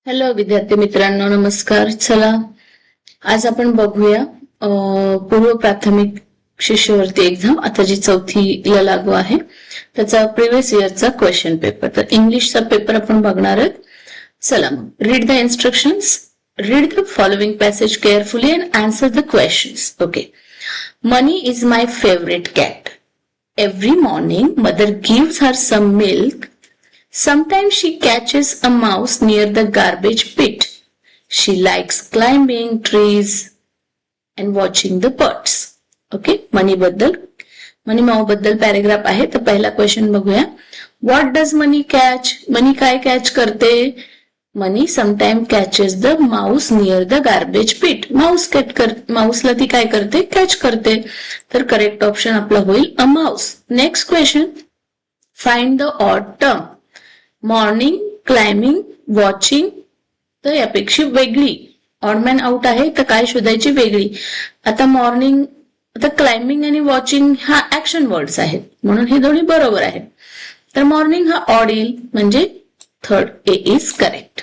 Hello विद्यार्थी मित्रांनो, नमस्कार. चला आज आपण बघूया पूर्व प्राथमिक शिष्यवृत्ती एक्झाम आता जी 4थीला लागू आहे त्याचा प्रिव्हियस इयरचा क्वेश्चन पेपर. तर इंग्लिशचा पेपर आपण बघणार आहोत. चला मग read the instructions. Read the following passage carefully and answer the questions. Okay. Money is my favourite cat. Every morning mother gives her some milk. Sometimes she catches a mouse near the garbage pit. She likes climbing trees and watching the birds. Okay, मनी माऊ बद्दल paragraph आहे. तर पहिला question बघूया. What does money catch? मनी काय catch करते? Minnie sometime catches the mouse near the garbage pit. माऊसला ती काय करते? कॅच करते. तर करेक्ट ऑप्शन आपला होईल a mouse. Next question. Find the odd term. Morning, climbing, watching. तर यापेक्षा वेगळी. ऑडमॅन आउट आहे तर काय शोधायची? वेगळी. आता मॉर्निंग, आता क्लाइम्बिंग आणि वॉचिंग हा ऍक्शन वर्ड्स आहेत म्हणून हे दोन्ही बरोबर आहेत. तर मॉर्निंग हा ऑड येईल म्हणजे third A is correct.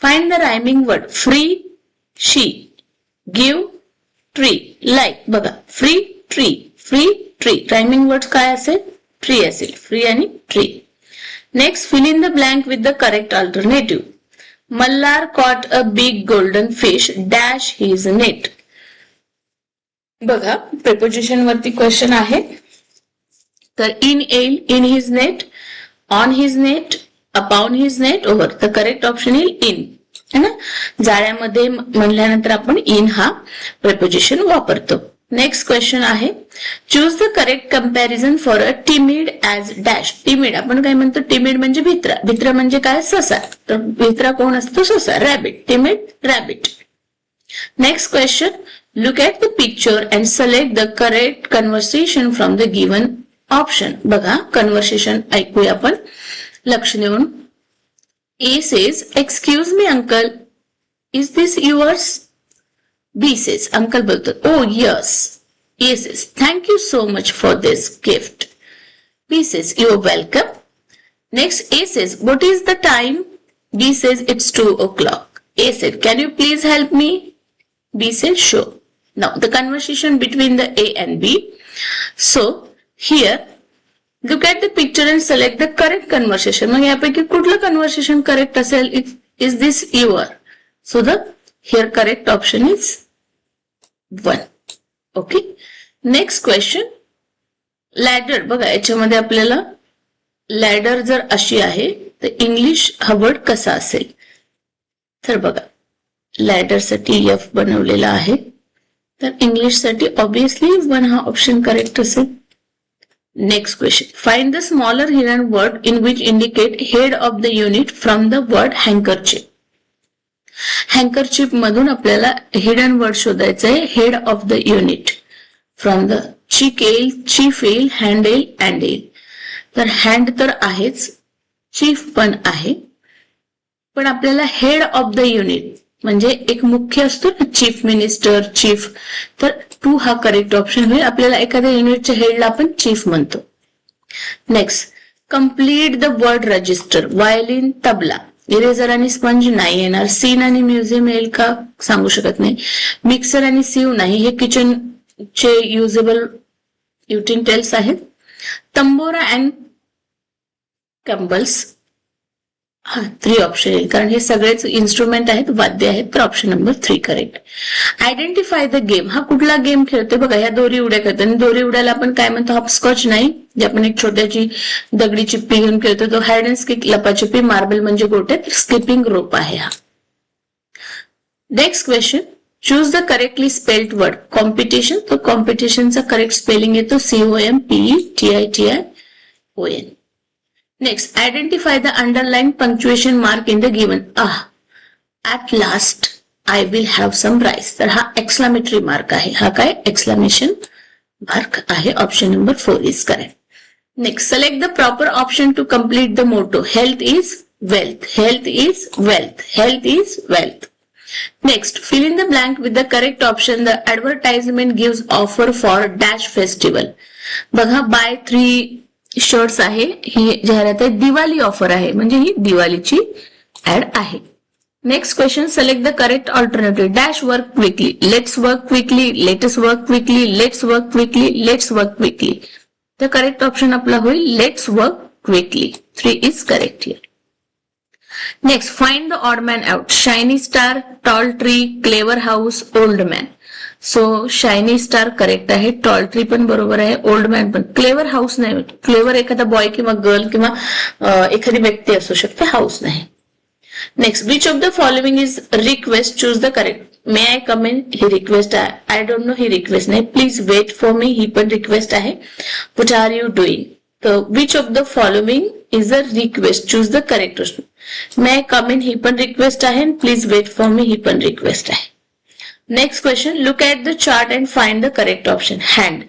Find the rhyming word. Free, she, give, tree, like. बघा, फ्री ट्री. रायमिंग वर्ड काय असेल? ट्री असेल. फ्री आणि tree. Next, fill in the blank with the correct alternative. Mallar caught a big golden fish dash his net. बघा, preposition वरती question आहे. तर in येईल, in his net, on his net, upon his net, over. तर correct option येईल in. है ना? जाळ्यामध्ये म्हणल्यानंतर आपण in हा preposition वापरतो. नेक्स्ट क्वेश्चन आहे. Choose the correct comparison for a timid as dash. Timid आपण काय म्हणतो? टिमिड म्हणजे भित्रा. भित्रा म्हणजे काय? ससा. तर भित्रा कोण असतो? ससा. Rabbit. Timid, rabbit. Next question. Look at the picture and select the correct conversation from the given option. बघा, कन्व्हर्सेशन ऐकूया आपण लक्ष देऊन. A says, excuse me uncle, is this yours? B says, uncle बोलतो, oh yes. A says, thank you so much for this gift. B says, you're welcome. Next, A says, what is the time? B says, it's 2 o'clock. A said, can you please help me? B says, sure. Now, the conversation between the A and B. So, here, look at the picture and select the correct conversation. मग यापैकी कुठलं conversation correct असेल? Is this your? So, the here correct option is 1. Okay. Next question. Ladder. बघा, याच्यामध्ये आपल्याला ladder जर अशी आहे तर इंग्लिश हा वर्ड कसा असेल? तर बघा, लॅडर साठी F बनवलेला आहे. तर इंग्लिश साठी ऑब्विसली 1 हा ऑप्शन करेक्ट असेल. Next question. Find the smaller hidden word in which indicate head of the unit from the word handkerchief. Handkerchief मधून आपल्याला हिडन वर्ड शोधायचं आहे. Head of the unit from the chief येईल, chief येईल, hand येईल, and येईल. तर hand तर आहेच, चीफ पण आहे, पण आपल्याला हेड ऑफ द युनिट म्हणजे एक मुख्य असतो ना, चीफ मिनिस्टर, चीफ. तर 2 हा करेक्ट ऑप्शन होईल. आपल्याला एखाद्या युनिटच्या हेडला आपण चीफ म्हणतो. Next. Complete the word register. Violin, tabla. Eraser आणि स्पंज नाही येणार. सीन आणि म्युझियम येईल का? सांगू शकत नाही. मिक्सर आणि सीव नाही. हे किचनचे युजेबल युटेन्सिल्स आहेत. तंबोरा अँड कॅम्बल्स हा 3 ऑप्शन येईल कारण हे सगळेच इन्स्ट्रुमेंट आहेत, वाद्य आहेत. तर option number 3 correct. Identify the game. हा कुठला गेम खेळतोय? बघा, ह्या दोरी उड्या खेळतो आणि दोरी उड्याला आपण काय म्हणतो? हॉपस्कॉच नाही, जे आपण एक छोट्याची दगडी चिप्पी घेऊन खेळतो तो हायड अँड स्किक, लपाछपी. मार्बल म्हणजे गोटे. स्किपिंग रोप आहे हा. Next question. Choose the correctly spelled word. Competition. तो कॉम्पिटिशनचा करेक्ट स्पेलिंग येतो COMPETITION. Next, identify the underlined punctuation mark in the given. At last, I will have some rice. तर हा exclamatory mark आहे. हा काय? Exclamation mark आहे. Option number 4 is correct. Next, select the proper option to complete the motto. Health is wealth. Health is wealth. Health is wealth. Next, fill in the blank with the correct option. The advertisement gives offer for dash festival. बघा, buy 3 shirts आहे. ही जाहिरात आहे. Diwali offer आहे म्हणजे ही दिवाळीची add आहे. Next question, select the correct alternative. Dash work quickly. Let's work quickly. Let us work quickly. Let's work quickly. Let's work quickly. The correct option आपला होईल let's work quickly. 3 is correct here. Next, find the odd man out. Shiny star, tall tree, clever house, old man. So shiny star correct आहे, tall tree पण बरोबर आहे, old man पण. Clever house नाही, clever एखादा boy किंवा girl किंवा एखादी व्यक्ती असू शकते, हाऊस नाही. Next, which of the following is request? Choose the correct. May I come in? He request आहे. I don't know, he request नाही. Please wait for me. ही पण request आहे. What are you doing? So which of the following is a request? Choose the correct option. May I come in? ही पण request आहे. Please wait for me. ही पण request आहे. Next question. Look at the chart and find the correct option. Hand.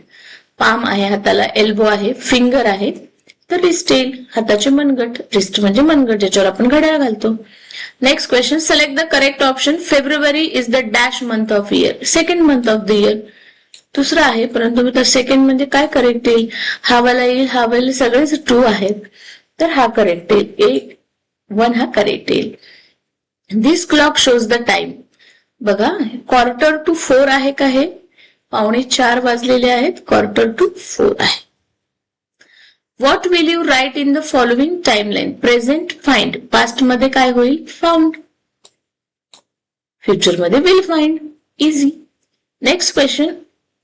palm आहे हाताला, elbow आहे, finger आहे. तर wrist येईल, हाताचे मनगट. रिस्ट म्हणजे मनगट ज्याच्यावर आपण घड्याळ घालतो. Next question, select the correct option. February is the dash month of year. Second month of the year. दुसरा आहे, परंतु मी तर सेकंड म्हणजे काय करेक्ट येईल? हावाला येईल, हावाला सगळेच 2 आहेत, तर हा करेक्ट येईल. 1 हा करेक्ट येईल. दिस क्लॉक शोज द टाइम. बघा, 3:45 आहे का? हे 3:45 वाजलेले आहेत. 3:45 आहे. What will you write in the following timeline? Present, find. Past मध्ये काय होईल? Found. Future मध्ये will find. Easy. Next question.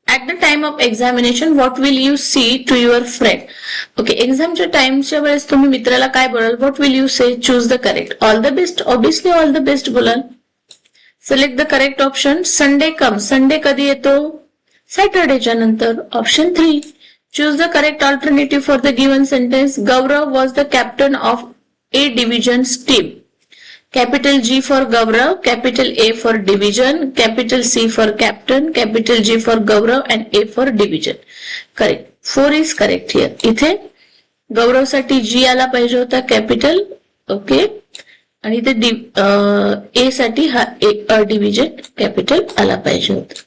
At the time of examination, what will you say to your friend? Okay, examच्या टाइमच्या वेळेस तुम्ही मित्राला काय बोलाल? What will you say? Choose the correct. All the best. Obviously all the best बोलाल. Select the correct option. Sunday comes. Sunday कधी येतो? Saturdayच्या नंतर. Option 3. Choose the correct alternative for the given sentence. Gaurav was the captain of A division's team. Capital G for Gaurav, capital A for division, capital C for captain, capital G for Gaurav and A for division. Correct. 4 is correct here. इथे गौरव साठी G आला पाहिजे होता capital. Okay. आणि इथे A साठी हा division capital आला पाहिजे होता.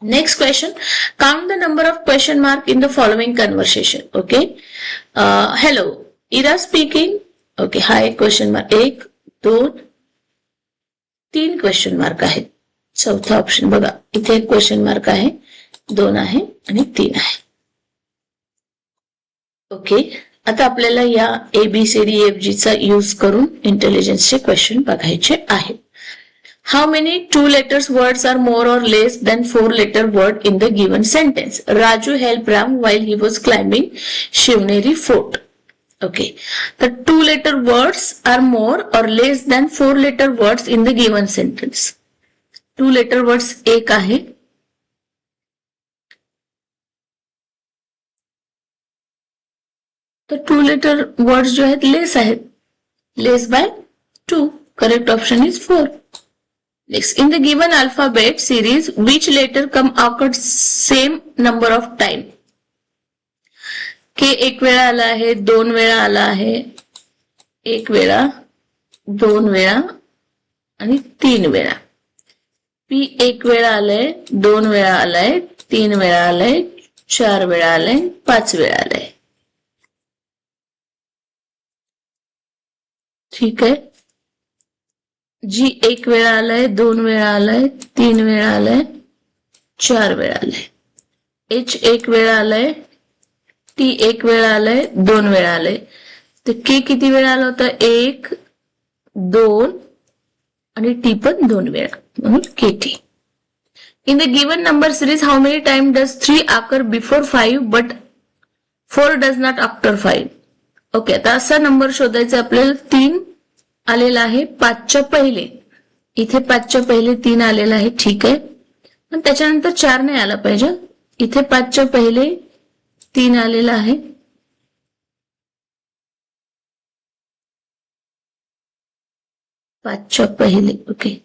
Next question. Count the number of question mark in the following conversation. Okay. Hello. Ira speaking. Okay. Hi. Question mark. 1, 2, 3 question mark आहे. चौथा ऑप्शन बघा. इथे एक क्वेश्चन मार्क आहे, 2 आहे आणि 3 आहे. ओके. आता आपल्याला या ABCDEFG चा यूज करून इंटेलिजन्सचे क्वेश्चन बघायचे आहेत. How many 2 letters words are more or less than 4 letter word in the given sentence? Raju helped Ram while he was climbing Shivneri fort. Okay. The 2 letter words are more or less than 4 letter words in the given sentence. 2 letter words एक आहे. तर 2 letter words जो आहेत लेस आहेत. Less by 2. Correct option is 4. Next, in the given alphabet series, which letter come occurred same number of time? K 1 वेळा आला आहे, 2 वेळा आला आहे, 1 वेळा, 2 वेळा आणि 3 वेळा. P 1 वेळा आलाय, 2 वेळा आलाय, 3 वेळा आलाय, 4 वेळा आलाय, 5 वेळा आलाय. ठीक आहे. G 1 वेळा आलाय, 2 वेळा आलाय, 3 वेळा आलाय, 4 वेळा आलाय. H 1 वेळा आलाय, T 1 वेळा आलाय, 2 वेळा आलाय. तर K किती वेळा आला होता? 1, 2 आणि T पण 2 वेळा, म्हणून KT. In the given number series, how many times does 3 occur before 5 but 4 does not after 5? Okay. आता असा नंबर शोधायचा आपल्याला. 3 आलेला आहे 5च्या पहिले. इथे 5च्या पहिले 3 आलेला आहे. ठीक आहे. पण त्याच्यानंतर 4 नाही आला पाहिजे. इथे 5च्या पहिले 3 आलेला आहे. पाचच्या पहिले. ओके.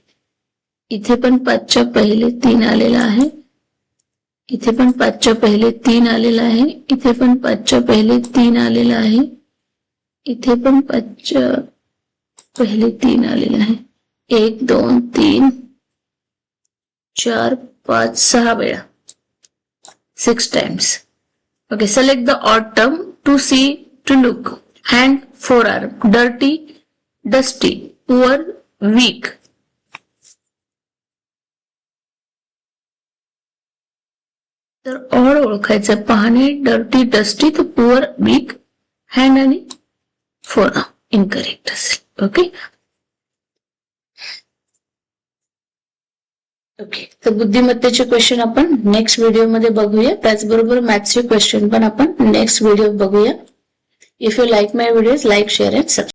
इथे पण 5च्या पहिले 3 आलेला आहे. इथे पण 5च्या पहिले 3 आलेला आहे. इथे पण 5च्या पहिले 3 आलेला आहे. इथे पण 5च्या पहिले 3 आलेला आहे. 1, 2, 3, 4, 5, 6 वेळा. 6 times. Okay, select the odd term. To see, to look. Hand, forearm. Dirty, dusty. Poor, weak. तर ऑड ओळखायचं, पाहणे डर्टी डस्टी, तर पुअर वीक, हँड आणि फोर इनकरेक्ट असेल. ओके ओके, तर बुद्धिमत्तेचे क्वेश्चन आपण नेक्स्ट व्हिडिओमध्ये बघूया. त्याचबरोबर मॅथ्सचे क्वेश्चन पण आपण नेक्स्ट व्हिडिओ बघूया. If you like my videos, like, share and subscribe.